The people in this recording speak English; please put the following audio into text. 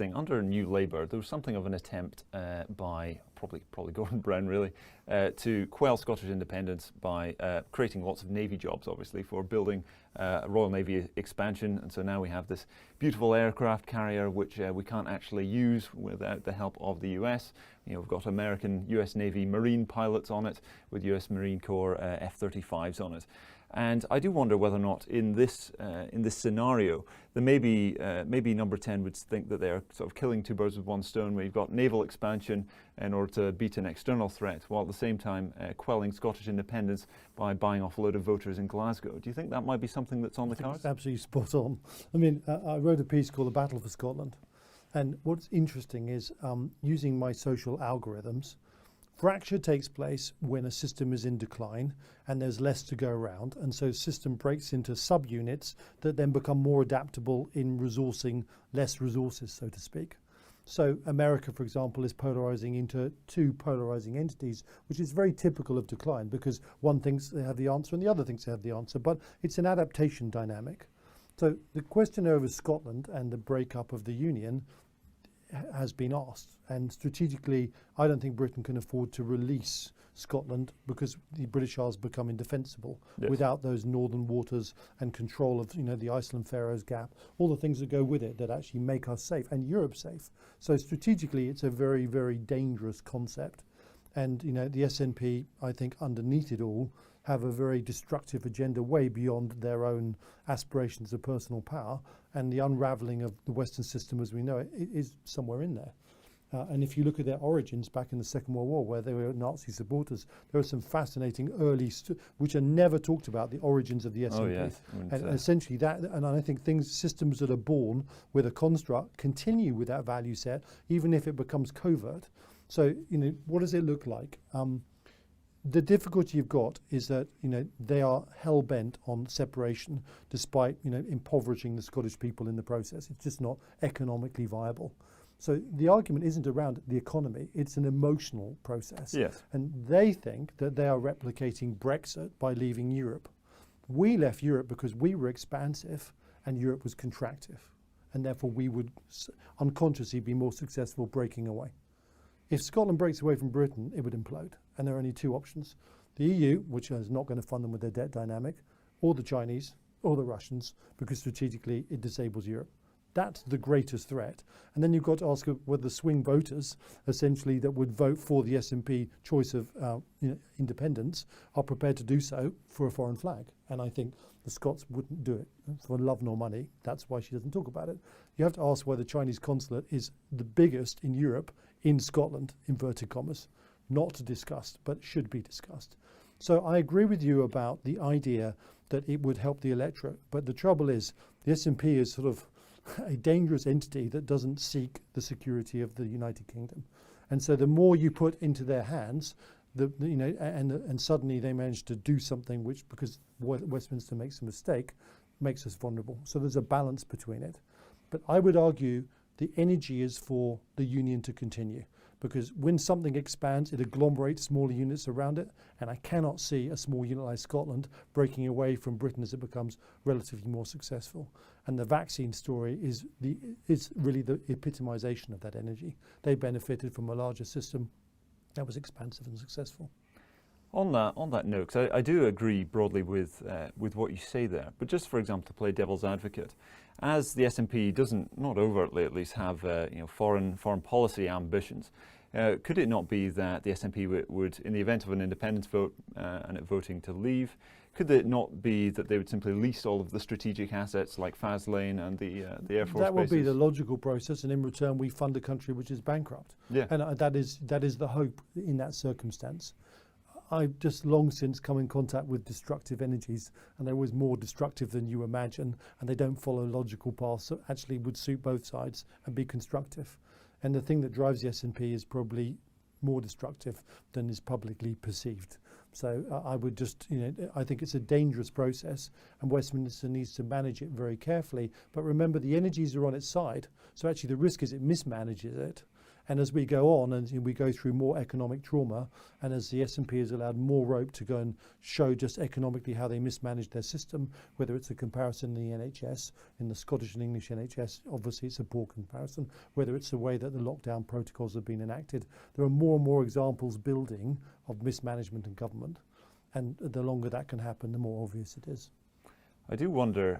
Under New Labour, there was something of an attempt by probably Gordon Brown really to quell Scottish independence by creating lots of Navy jobs, obviously, for building a Royal Navy expansion. And so now we have this beautiful aircraft carrier which we can't actually use without the help of the US. We've got American US Navy Marine pilots on it, with US Marine Corps F-35s on it. And I do wonder whether or not in this scenario, there maybe Number 10 would think that they're sort of killing two birds with one stone, where you've got naval expansion in order to beat an external threat, while at the same time quelling Scottish independence by buying off a load of voters in Glasgow. Do you think that might be something that's on the cards? It's absolutely spot on. I mean, I wrote a piece called The Battle for Scotland. And what's interesting is using my social algorithms, fracture takes place when a system is in decline and there's less to go around, and so system breaks into subunits that then become more adaptable in resourcing less resources, so to speak. So America, for example, is polarizing into two polarizing entities, which is very typical of decline, because one thinks they have the answer and the other thinks they have the answer, but it's an adaptation dynamic. So the question over Scotland and the breakup of the Union has been asked, and strategically I don't think Britain can afford to release Scotland, because the British Isles become indefensible without those northern waters and control of the Iceland-Faroes Gap, all the things that go with it that actually make us safe and Europe safe. So strategically it's a very, very dangerous concept, and the SNP, I think, underneath it all have a very destructive agenda way beyond their own aspirations of personal power, and the unravelling of the Western system as we know it is somewhere in there. And if you look at their origins back in the Second World War, where they were Nazi supporters, there are some fascinating early, which are never talked about, the origins of the SNP. Oh, yes. And essentially that, and I think systems that are born with a construct continue with that value set, even if it becomes covert. So, what does it look like? The difficulty you've got is that they are hell-bent on separation, despite impoverishing the Scottish people in the process. It's just not economically viable. So the argument isn't around the economy, it's an emotional process. Yes. And they think that they are replicating Brexit by leaving Europe. We left Europe because we were expansive and Europe was contractive, and therefore we would unconsciously be more successful breaking away. If Scotland breaks away from Britain, it would implode. And there are only two options. The EU, which is not going to fund them with their debt dynamic, or the Chinese, or the Russians, because strategically it disables Europe. That's the greatest threat. And then you've got to ask whether the swing voters, essentially, that would vote for the SNP choice of independence, are prepared to do so for a foreign flag. And I think the Scots wouldn't do it for love nor money. That's why she doesn't talk about it. You have to ask why the Chinese consulate is the biggest in Europe, in Scotland, inverted commas. Not discussed, but should be discussed. So I agree with you about the idea that it would help the electorate, but the trouble is the SNP is sort of a dangerous entity that doesn't seek the security of the United Kingdom. And so the more you put into their hands, and suddenly they manage to do something which, because Westminster makes a mistake, makes us vulnerable. So there's a balance between it. But I would argue the energy is for the union to continue, because when something expands, it agglomerates smaller units around it, and I cannot see a small unit like Scotland breaking away from Britain as it becomes relatively more successful. And the vaccine story is really the epitomization of that energy. They benefited from a larger system that was expansive and successful. On that note, 'cause I do agree broadly with what you say there, but just for example, to play devil's advocate, as the SNP doesn't, not overtly at least, have foreign policy ambitions, could it not be that the SNP would, in the event of an independence vote and it voting to leave, could it not be that they would simply lease all of the strategic assets like Faslane and the Air Force That would bases? be the logical process, and in return we fund a country which is bankrupt. Yeah. And that is the hope in that circumstance. I've just long since come in contact with destructive energies, and they're always more destructive than you imagine, and they don't follow logical paths that actually would suit both sides and be constructive. And the thing that drives the SNP is probably more destructive than is publicly perceived. So I would just, I think it's a dangerous process, and Westminster needs to manage it very carefully. But remember, the energies are on its side. So actually the risk is it mismanages it. And as we go on and we go through more economic trauma, and as the S&P is allowed more rope to go and show just economically how they mismanage their system, whether it's a comparison in the NHS, in the Scottish and English NHS, obviously it's a poor comparison, whether it's the way that the lockdown protocols have been enacted, there are more and more examples building of mismanagement in government. And the longer that can happen, the more obvious it is. I do wonder,